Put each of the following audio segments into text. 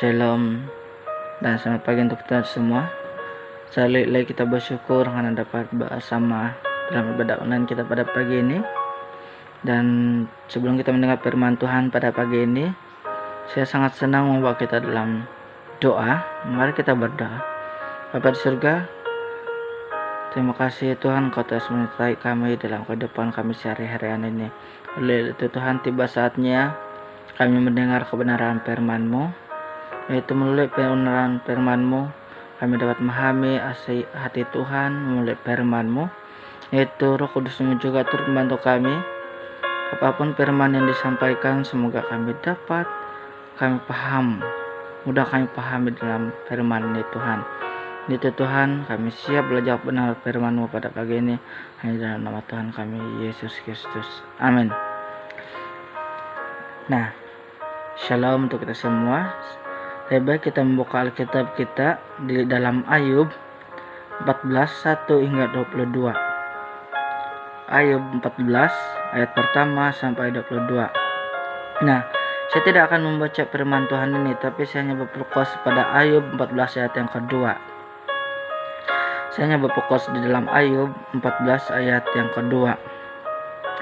Shalom dan selamat pagi untuk kita semua. Sekali lagi kita bersyukur karena dapat bersama dalam ibadah online kita pada pagi ini. Dan sebelum kita mendengar firman Tuhan pada pagi ini, saya sangat senang membawa kita dalam doa. Mari kita berdoa. Bapa di surga, terima kasih Tuhan, Kau telah menyertai kami dalam kehidupan kami sehari-harian ini. Oleh itu Tuhan, tiba saatnya kami mendengar kebenaran firman-Mu, yaitu melalui kebenaran firman-Mu kami dapat memahami hati Tuhan melalui firman-Mu, yaitu Roh Kudus-Mu juga turut membantu kami. Apapun firman yang disampaikan, semoga kami paham, mudah kami pahami dalam firman ini Tuhan. Itu Tuhan, kami siap belajar benar firman-Mu pada pagi ini, hanya dalam nama Tuhan kami Yesus Kristus. Amin. Nah, shalom untuk kita semua. Lebih baik kita membuka Alkitab kita di dalam Ayub 14:1 hingga 22. Ayub 14 ayat pertama sampai 22. Nah, saya tidak akan membaca firman Tuhan ini, tapi saya hanya berfokus pada Ayub 14 ayat yang kedua. Saya hanya berfokus di dalam Ayub 14 ayat yang kedua,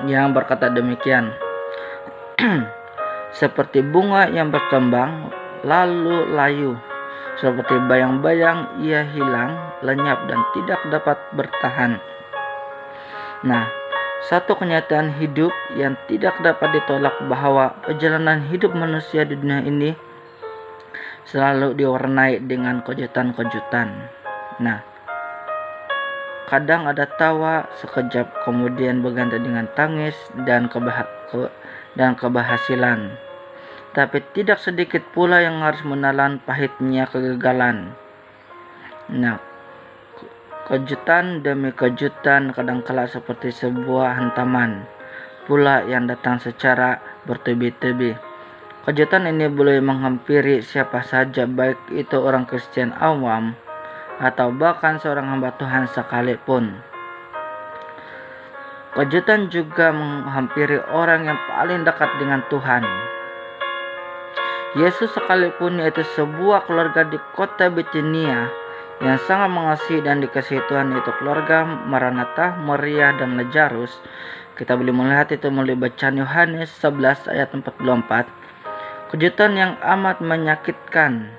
yang berkata demikian. Seperti bunga yang berkembang lalu layu, seperti bayang-bayang ia hilang, lenyap dan tidak dapat bertahan. Nah, satu kenyataan hidup yang tidak dapat ditolak bahwa perjalanan hidup manusia di dunia ini selalu diwarnai dengan kejutan-kejutan. Nah, kadang ada tawa, sekejap kemudian berganti dengan tangis dan keberhasilan. Tapi tidak sedikit pula yang harus menelan pahitnya kegagalan. Nah, kejutan demi kejutan kadangkala seperti sebuah hantaman pula yang datang secara bertubi-tubi. Kejutan ini boleh menghampiri siapa saja, baik itu orang Kristen awam atau bahkan seorang hamba Tuhan sekalipun. Kejutan juga menghampiri orang yang paling dekat dengan Tuhan. Yesus sekalipun, yaitu sebuah keluarga di kota Bethania yang sangat mengasihi dan dikasihi Tuhan, yaitu keluarga Maranatha, Maria dan Lazarus. Kita boleh melihat itu melalui bacaan Yohanes 11 ayat 44. Kejutan yang amat menyakitkan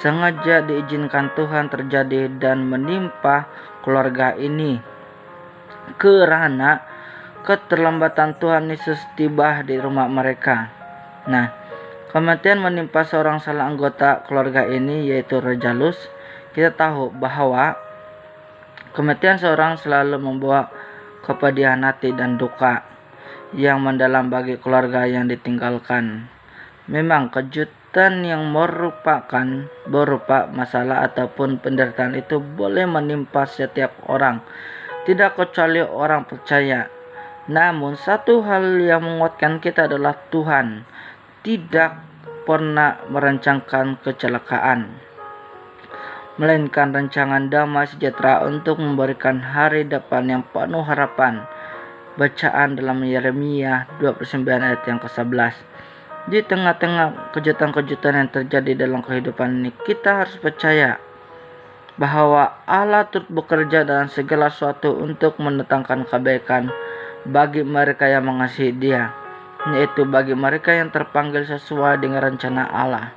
sengaja diizinkan Tuhan terjadi dan menimpa keluarga ini karena keterlambatan Tuhan Yesus tiba di rumah mereka. Nah, kematian menimpa seorang salah anggota keluarga ini, yaitu Lazarus. Kita tahu bahwa kematian seorang selalu membawa kepedihan hati dan duka yang mendalam bagi keluarga yang ditinggalkan. Memang kejutan yang berupa masalah ataupun penderitaan itu boleh menimpa setiap orang, tidak kecuali orang percaya. Namun satu hal yang menguatkan kita adalah Tuhan tidak pernah merancangkan kecelakaan, melainkan rancangan damai sejahtera untuk memberikan hari depan yang penuh harapan. Bacaan dalam Yeremia 29 ayat yang ke-11. Di tengah-tengah kejutan-kejutan yang terjadi dalam kehidupan ini, kita harus percaya bahwa Allah turut bekerja dalam segala sesuatu untuk mendatangkan kebaikan bagi mereka yang mengasihi Dia, yaitu bagi mereka yang terpanggil sesuai dengan rencana Allah.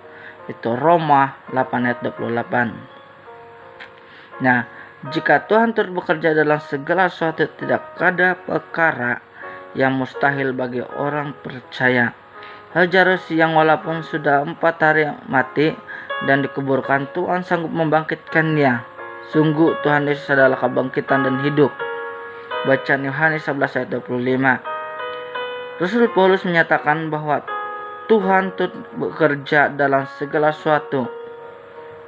Itu Roma 8 ayat 28. Nah, jika Tuhan turut bekerja dalam segala sesuatu, tidak ada perkara yang mustahil bagi orang percaya. Lazarus yang walaupun sudah 4 hari mati dan dikuburkan, Tuhan sanggup membangkitkannya. Sungguh Tuhan Yesus adalah kebangkitan dan hidup. Bacaan Yohanes 11 ayat 25. Rasul Paulus menyatakan bahwa Tuhan turut bekerja dalam segala sesuatu.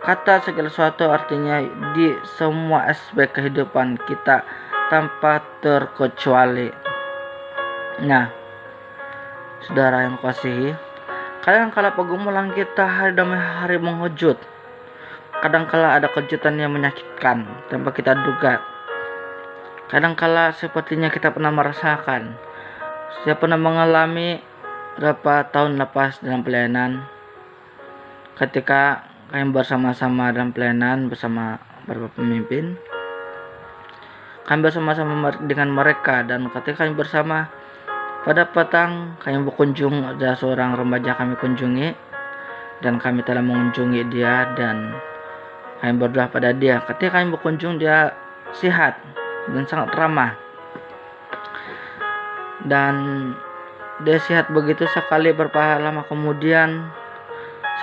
Kata segala sesuatu artinya di semua aspek kehidupan kita tanpa terkecuali. Nah, saudara yang kasihi, kadangkala pergumulan kita hari demi hari mengejut. Kadangkala ada kejutan yang menyakitkan tanpa kita duga. Kadangkala sepertinya kita pernah merasakan. Saya pernah mengalami berapa tahun lepas dalam pelayanan, ketika kami bersama-sama dalam pelayanan bersama beberapa pemimpin, kami bersama-sama dengan mereka, dan ketika kami bersama pada petang kami berkunjung, ada seorang remaja kami kunjungi, dan kami telah mengunjungi dia dan kami berdoa pada dia. Ketika kami berkunjung, dia sehat dan sangat ramah, dan dia sehat begitu sekali. Berapa lama kemudian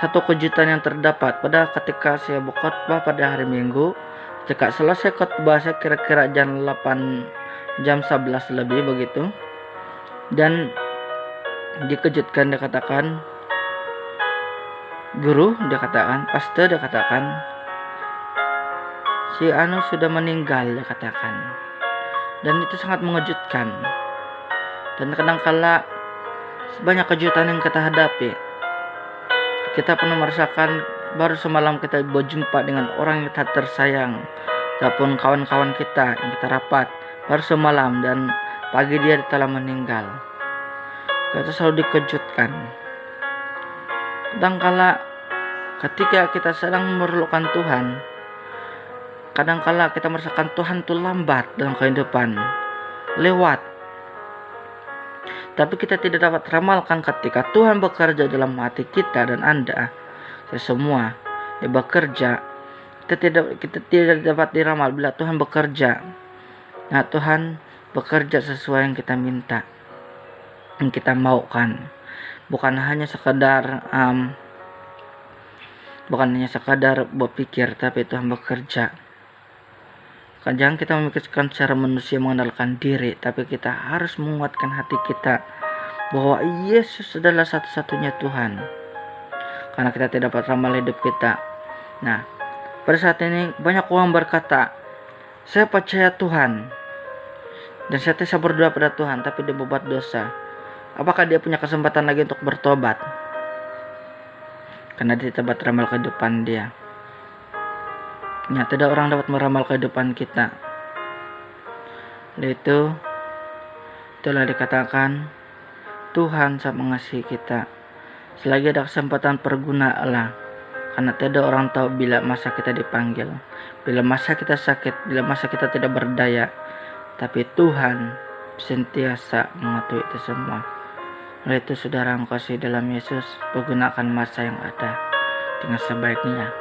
satu kejutan yang terdapat pada ketika saya berkhotbah pada hari Minggu. Ketika selesai khotbah, saya kira-kira jam 11 lebih begitu, dan dikejutkan, dia katakan, "Guru," dia katakan, "Pastor," dia katakan, "si Anu sudah meninggal," dia katakan. Dan itu sangat mengejutkan. Dan kadangkala banyak kejutan yang kita hadapi. Kita pernah merasakan baru semalam kita berjumpa dengan orang yang tak tersayang, ataupun kawan-kawan kita yang kita rapat baru semalam, dan pagi dia telah meninggal. Kita selalu dikejutkan. Kadangkala ketika kita sedang memerlukan Tuhan, kadangkala kita merasakan Tuhan itu lambat dalam kehidupan, lewat. Tapi kita tidak dapat ramalkan ketika Tuhan bekerja dalam hati kita dan Anda, semua dia bekerja. Kita tidak dapat diramal bila Tuhan bekerja. Nah, Tuhan bekerja sesuai yang kita minta, yang kita maukan. Bukan hanya sekadar berpikir, tapi Tuhan bekerja. Jangan kita memikirkan secara manusia mengandalkan diri, tapi kita harus menguatkan hati kita bahwa Yesus adalah satu-satunya Tuhan, karena kita tidak dapat ramal hidup kita. Nah, pada saat ini banyak orang berkata, "Saya percaya Tuhan dan saya bisa berdoa pada Tuhan," tapi dia berbuat dosa. Apakah dia punya kesempatan lagi untuk bertobat? Karena dia tidak dapat ramal kehidupan dia. Ya, tidak orang dapat meramal kehidupan kita. Itulah dikatakan Tuhan sangat mengasihi kita. Selagi ada kesempatan, pergunalah, karena tidak orang tahu bila masa kita dipanggil, bila masa kita sakit, bila masa kita tidak berdaya. Tapi Tuhan sentiasa mengetahui itu semua. Oleh itu, saudara yang kasih dalam Yesus, pergunakan masa yang ada dengan sebaiknya,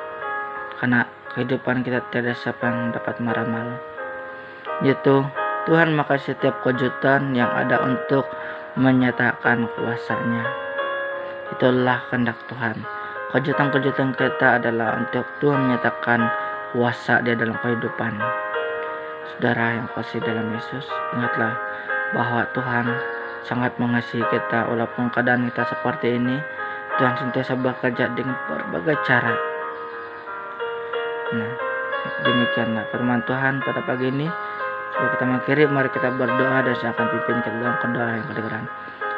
karena kehidupan kita tidak siapa yang dapat meramal. Yaitu Tuhan makasih setiap kejutan yang ada untuk menyatakan kuasa-Nya. Itulah kehendak Tuhan. Kejutan-kejutan kita adalah untuk Tuhan menyatakan kuasa Dia dalam kehidupan. Saudara yang kasih dalam Yesus, ingatlah bahwa Tuhan sangat mengasihi kita. Walaupun keadaan kita seperti ini, Tuhan sentiasa bekerja dengan berbagai cara. Nah, demikianlah firman Tuhan pada pagi ini. Sebelum kita mengakhiri, mari kita berdoa, dan saya akan pimpin kita dalam doa yang kedengaran.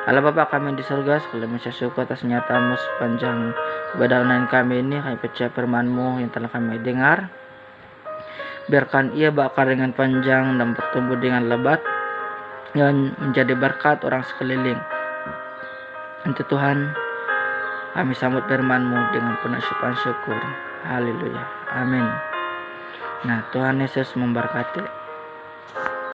Allah Bapa kami di surga, sekali lagi syukur atas nyata-Mu sepanjang ibadah online kami ini. Kami percaya firman-Mu yang telah kami dengar, biarkan ia berakar dengan panjang dan bertumbuh dengan lebat, dan menjadi berkat orang sekeliling. Untuk Tuhan, kami sambut firman-Mu dengan penuh syukur. Haleluya. Amin. Nah, Tuhan Yesus memberkati.